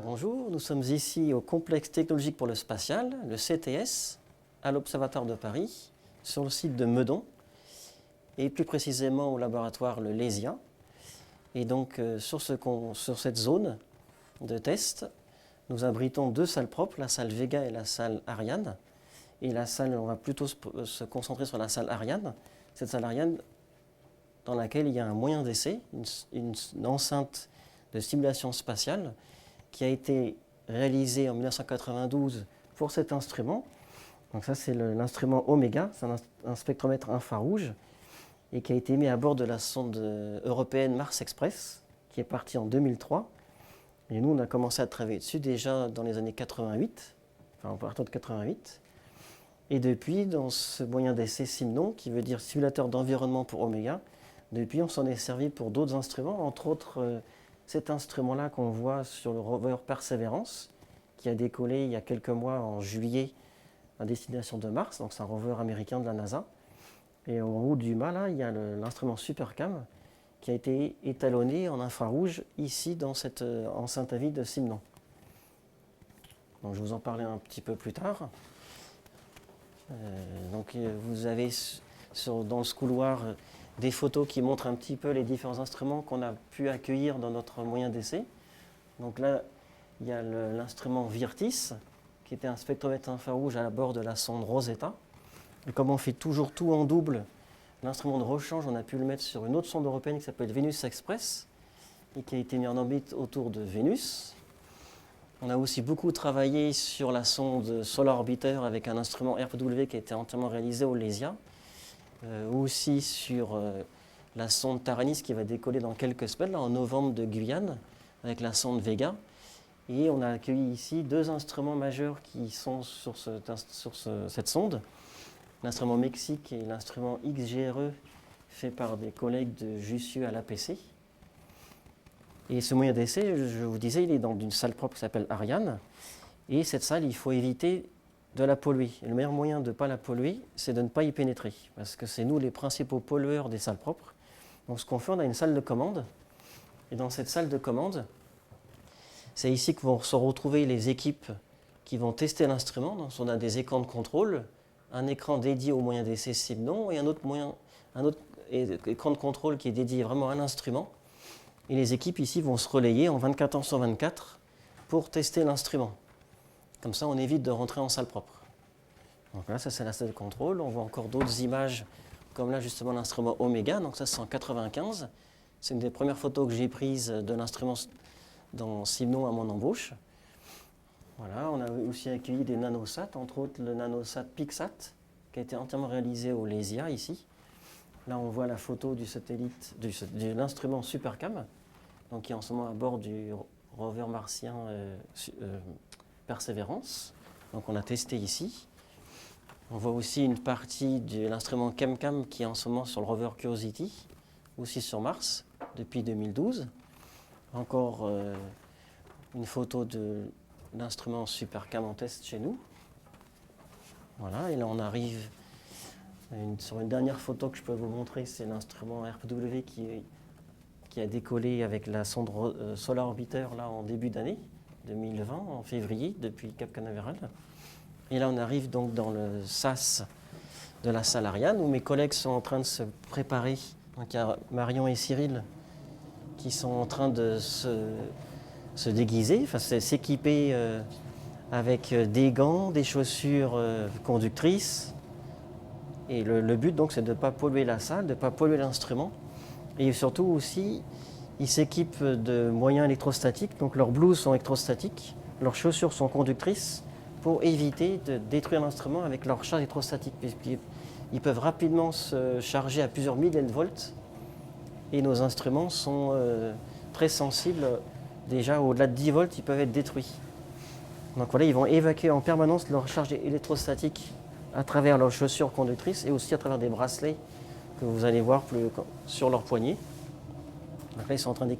Bonjour, nous sommes ici au complexe technologique pour le spatial, le CTS, à l'Observatoire de Paris, sur le site de Meudon, et plus précisément au laboratoire le LESIA. Et donc sur cette zone de test, nous abritons deux salles propres, la salle Vega et la salle Ariane. Et on va plutôt se concentrer sur la salle Ariane. Cette salle Ariane dans laquelle il y a un moyen d'essai, une enceinte de simulation spatiale qui a été réalisée en 1992 pour cet instrument. Donc ça c'est l'instrument Omega, c'est un spectromètre infrarouge et qui a été mis à bord de la sonde européenne Mars Express qui est partie en 2003. Et nous on a commencé à travailler dessus déjà dans les années 88, enfin en partant de 88. Et depuis, dans ce moyen d'essai SIMNON, qui veut dire simulateur d'environnement pour Omega, depuis on s'en est servi pour d'autres instruments, entre autres cet instrument-là qu'on voit sur le rover Perseverance, qui a décollé il y a quelques mois en juillet à destination de Mars, donc c'est un rover américain de la NASA. Et au haut du mât, là, il y a l'instrument SuperCam qui a été étalonné en infrarouge ici dans cette enceinte à vide de SIMNON. Donc je vous en parlerai un petit peu plus tard. Donc vous avez dans ce couloir des photos qui montrent un petit peu les différents instruments qu'on a pu accueillir dans notre moyen d'essai. Donc là, il y a l'instrument Virtis, qui était un spectromètre infrarouge à bord de la sonde Rosetta. Et comme on fait toujours tout en double, l'instrument de rechange, on a pu le mettre sur une autre sonde européenne qui s'appelle Venus Express et qui a été mis en orbite autour de Vénus. On a aussi beaucoup travaillé sur la sonde Solar Orbiter avec un instrument RPW qui a été entièrement réalisé au LESIA. Aussi sur la sonde Taranis qui va décoller dans quelques semaines, là, en novembre de Guyane, avec la sonde Vega. Et on a accueilli ici deux instruments majeurs qui sont sur cette sonde. L'instrument Mexique et l'instrument XGRE fait par des collègues de Jussieu à l'APC. Et ce moyen d'essai, je vous disais, il est dans une salle propre qui s'appelle Ariane. Et cette salle, il faut éviter de la polluer. Et le meilleur moyen de ne pas la polluer, c'est de ne pas y pénétrer. Parce que c'est nous les principaux pollueurs des salles propres. Donc ce qu'on fait, on a une salle de commande. Et dans cette salle de commande, c'est ici que vont se retrouver les équipes qui vont tester l'instrument. Donc on a des écrans de contrôle, un écran dédié au moyen d'essai SIMNON et un autre écran de contrôle qui est dédié vraiment à l'instrument. Et les équipes ici vont se relayer en 24 heures sur 24 pour tester l'instrument. Comme ça, on évite de rentrer en salle propre. Donc là, ça c'est la salle de contrôle. On voit encore d'autres images, comme là justement l'instrument Omega. Donc ça c'est en 95. C'est une des premières photos que j'ai prises de l'instrument dans SIMNON à mon embauche. Voilà, on a aussi accueilli des nanosats, entre autres le nanosat PIXSAT, qui a été entièrement réalisé au LESIA ici. Là, on voit la photo du satellite, de l'instrument SuperCam, donc qui est en ce moment à bord du rover martien Perseverance. Donc on a testé ici. On voit aussi une partie de l'instrument ChemCam qui est en ce moment sur le rover Curiosity, aussi sur Mars, depuis 2012. Encore une photo de l'instrument SuperCam en test chez nous. Voilà, et là on arrive sur une dernière photo que je peux vous montrer, c'est l'instrument RPW qui a décollé avec la sonde Solar Orbiter là, en début d'année 2020, en février, depuis Cap Canaveral. Et là, on arrive donc dans le SAS de la salle Ariane, où mes collègues sont en train de se préparer. Donc il y a Marion et Cyril qui sont en train de se déguiser, enfin s'équiper avec des gants, des chaussures conductrices. Et le but, donc, c'est de ne pas polluer la salle, de ne pas polluer l'instrument. Et surtout aussi, ils s'équipent de moyens électrostatiques. Donc, leurs blouses sont électrostatiques, leurs chaussures sont conductrices pour éviter de détruire l'instrument avec leur charge électrostatique. Ils peuvent rapidement se charger à plusieurs milliers de volts. Et nos instruments sont très sensibles. Déjà, au-delà de 10 volts, ils peuvent être détruits. Donc voilà, ils vont évacuer en permanence leur charge électrostatique à travers leurs chaussures conductrices et aussi à travers des bracelets que vous allez voir sur leurs poignets. Donc là, ils sont en train de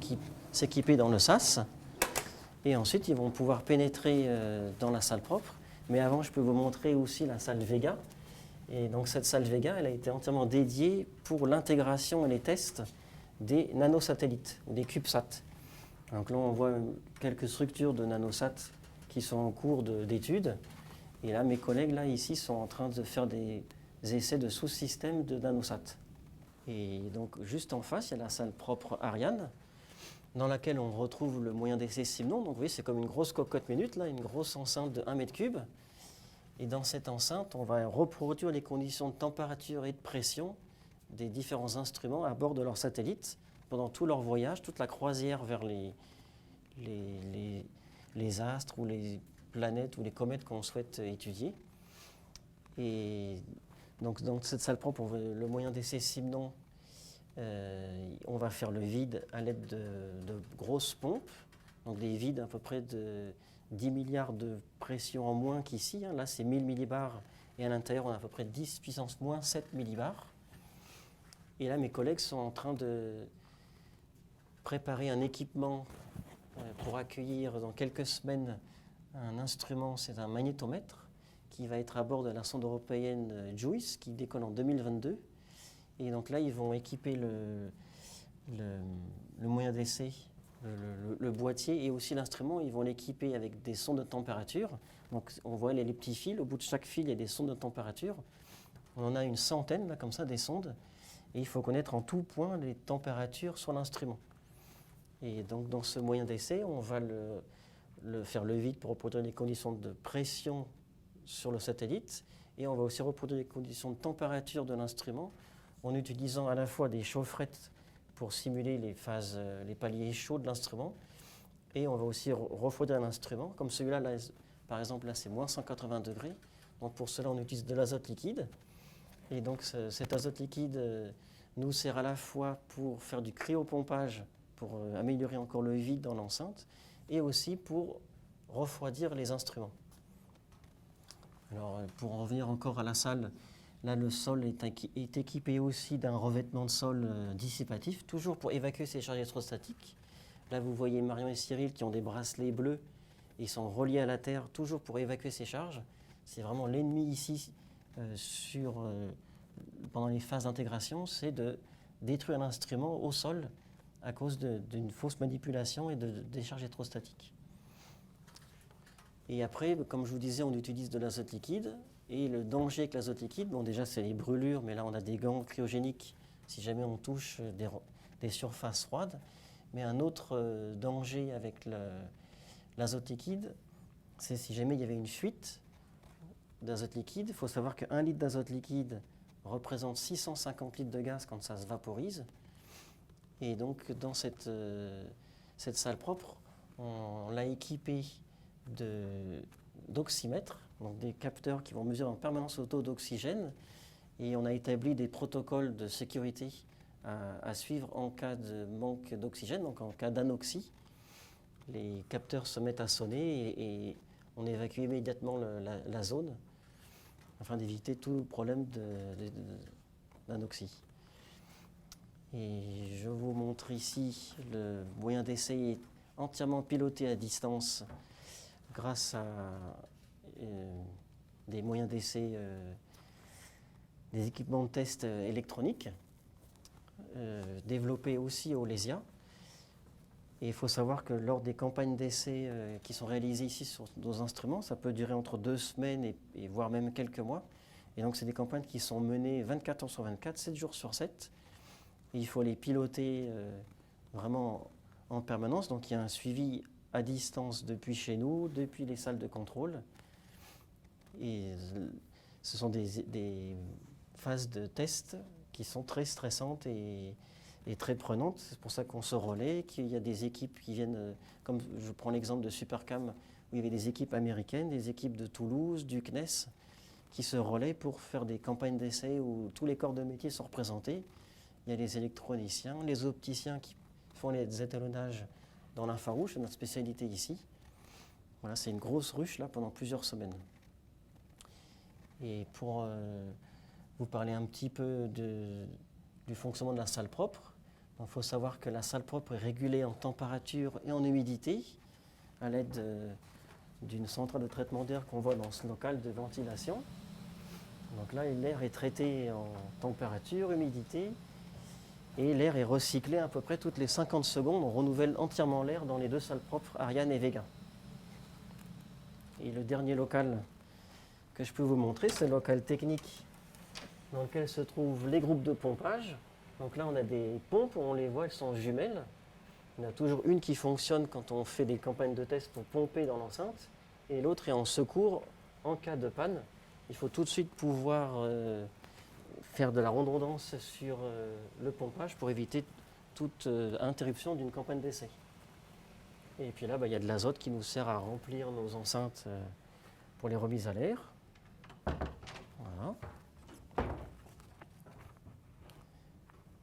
s'équiper dans le SAS. Et ensuite, ils vont pouvoir pénétrer dans la salle propre Mais avant, je peux vous montrer aussi la salle Vega. Et donc cette salle Vega, elle a été entièrement dédiée pour l'intégration et les tests des nanosatellites, ou des CubeSats. Donc là, on voit quelques structures de nanosats qui sont en cours d'étude. Et là, mes collègues, là, ici, sont en train de faire des essais de sous-systèmes de nanosats. Et donc, juste en face, il y a la salle propre Ariane, dans laquelle on retrouve le moyen d'essai Simnon. Donc, vous voyez, c'est comme une grosse cocotte minute, là, une grosse enceinte de 1 mètre cube. Et dans cette enceinte, on va reproduire les conditions de température et de pression des différents instruments à bord de leurs satellites pendant tout leur voyage, toute la croisière vers les astres ou les planètes ou les comètes qu'on souhaite étudier. Et donc dans cette salle propre, le moyen d'essai Simnon, on va faire le vide à l'aide de grosses pompes, donc des vides à peu près de 10 milliards de pression en moins qu'ici. Là, c'est 1000 millibars et à l'intérieur, on a à peu près 10 puissance moins 7 millibars. Et là, mes collègues sont en train de préparer un équipement pour accueillir dans quelques semaines un instrument, c'est un magnétomètre, qui va être à bord de la sonde européenne JUICE, qui décolle en 2022. Et donc là, ils vont équiper le moyen d'essai, le boîtier et aussi l'instrument. Ils vont l'équiper avec des sondes de température. Donc on voit les petits fils. Au bout de chaque fil, il y a des sondes de température. On en a une centaine, là, comme ça, des sondes. Et il faut connaître en tout point les températures sur l'instrument. Et donc dans ce moyen d'essai, on va faire le vide pour reproduire les conditions de pression sur le satellite. Et on va aussi reproduire les conditions de température de l'instrument en utilisant à la fois des chaufferettes pour simuler les paliers chauds de l'instrument. Et on va aussi refroidir l'instrument. Comme celui-là, là, par exemple, là c'est moins 180 degrés. Donc pour cela, on utilise de l'azote liquide. Et donc cet azote liquide nous sert à la fois pour faire du cryopompage, pour améliorer encore le vide dans l'enceinte, et aussi pour refroidir les instruments. Alors pour en revenir encore à la salle, là le sol est équipé aussi d'un revêtement de sol dissipatif, toujours pour évacuer ces charges électrostatiques. Là vous voyez Marion et Cyril qui ont des bracelets bleus, ils sont reliés à la terre, toujours pour évacuer ces charges. C'est vraiment l'ennemi ici pendant les phases d'intégration, c'est de détruire l'instrument au sol à cause d'une fausse manipulation et de décharge électrostatique. Et après, comme je vous disais, on utilise de l'azote liquide. Et le danger avec l'azote liquide, bon déjà c'est les brûlures, mais là on a des gants cryogéniques si jamais on touche des surfaces froides. Mais un autre danger avec l'azote liquide, c'est si jamais il y avait une fuite d'azote liquide. Il faut savoir qu'un litre d'azote liquide représente 650 litres de gaz quand ça se vaporise. Et donc dans cette salle propre, on l'a équipée d'oxymètres, donc des capteurs qui vont mesurer en permanence le taux d'oxygène. Et on a établi des protocoles de sécurité à suivre en cas de manque d'oxygène, donc en cas d'anoxie. Les capteurs se mettent à sonner et on évacue immédiatement la zone afin d'éviter tout problème d'anoxie. Et je vous montre ici le moyen d'essai entièrement piloté à distance grâce à des moyens d'essai, des équipements de test électroniques développés aussi au LESIA. Et il faut savoir que lors des campagnes d'essai qui sont réalisées ici sur nos instruments, ça peut durer entre 2 semaines et voire même quelques mois. Et donc c'est des campagnes qui sont menées 24 heures sur 24, 7 jours sur 7. Et il faut les piloter vraiment en permanence. Donc il y a un suivi à distance depuis chez nous, depuis les salles de contrôle. Et ce sont des phases de test qui sont très stressantes et très prenantes. C'est pour ça qu'on se relaie, qu'il y a des équipes qui viennent, comme je prends l'exemple de Supercam, où il y avait des équipes américaines, des équipes de Toulouse, du CNES, qui se relaient pour faire des campagnes d'essai où tous les corps de métier sont représentés. Il y a les électroniciens, les opticiens qui font les étalonnages dans l'infrarouge, c'est notre spécialité ici. Voilà, c'est une grosse ruche là pendant plusieurs semaines. Et pour vous parler un petit peu du fonctionnement de la salle propre, il faut savoir que la salle propre est régulée en température et en humidité à l'aide d'une centrale de traitement d'air qu'on voit dans ce local de ventilation. Donc là, l'air est traité en température, humidité, et l'air est recyclé à peu près toutes les 50 secondes. On renouvelle entièrement l'air dans les deux salles propres, Ariane et Vega. Et le dernier local que je peux vous montrer, c'est le local technique dans lequel se trouvent les groupes de pompage. Donc là, on a des pompes, on les voit, elles sont jumelles. Il y en a toujours une qui fonctionne quand on fait des campagnes de test pour pomper dans l'enceinte, et l'autre est en secours en cas de panne. Il faut tout de suite pouvoir faire de la redondance sur le pompage pour éviter toute interruption d'une campagne d'essai. Et puis là, il y a de l'azote qui nous sert à remplir nos enceintes pour les remises à l'air. Voilà.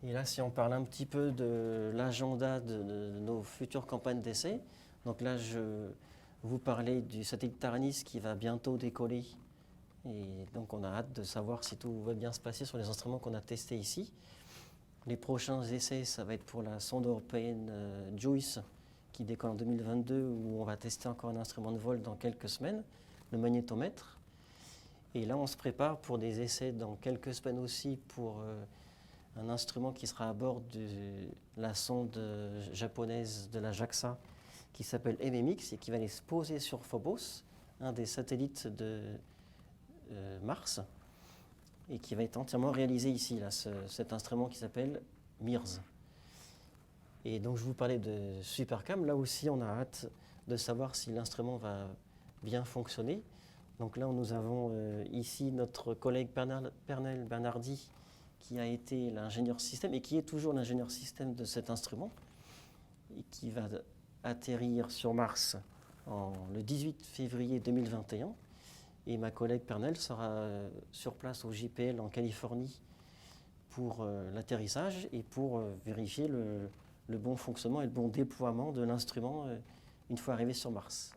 Et là, si on parle un petit peu de l'agenda de nos futures campagnes d'essai, donc là, je vous parlais du satellite Taranis qui va bientôt décoller. Et donc, on a hâte de savoir si tout va bien se passer sur les instruments qu'on a testés ici. Les prochains essais, ça va être pour la sonde européenne JUICE qui décolle en 2022, où on va tester encore un instrument de vol dans quelques semaines, le magnétomètre. Et là, on se prépare pour des essais dans quelques semaines aussi pour un instrument qui sera à bord de la sonde japonaise de la JAXA qui s'appelle MMX et qui va aller se poser sur Phobos, un des satellites de Mars, et qui va être entièrement réalisé ici, là, cet instrument qui s'appelle MIRS. Et donc je vous parlais de Supercam, là aussi on a hâte de savoir si l'instrument va bien fonctionner. Donc là nous avons ici notre collègue Pernel Bernardi qui a été l'ingénieur système et qui est toujours l'ingénieur système de cet instrument et qui va atterrir sur Mars le 18 février 2021. Et ma collègue Pernel sera sur place au JPL en Californie pour l'atterrissage et pour vérifier le bon fonctionnement et le bon déploiement de l'instrument une fois arrivé sur Mars.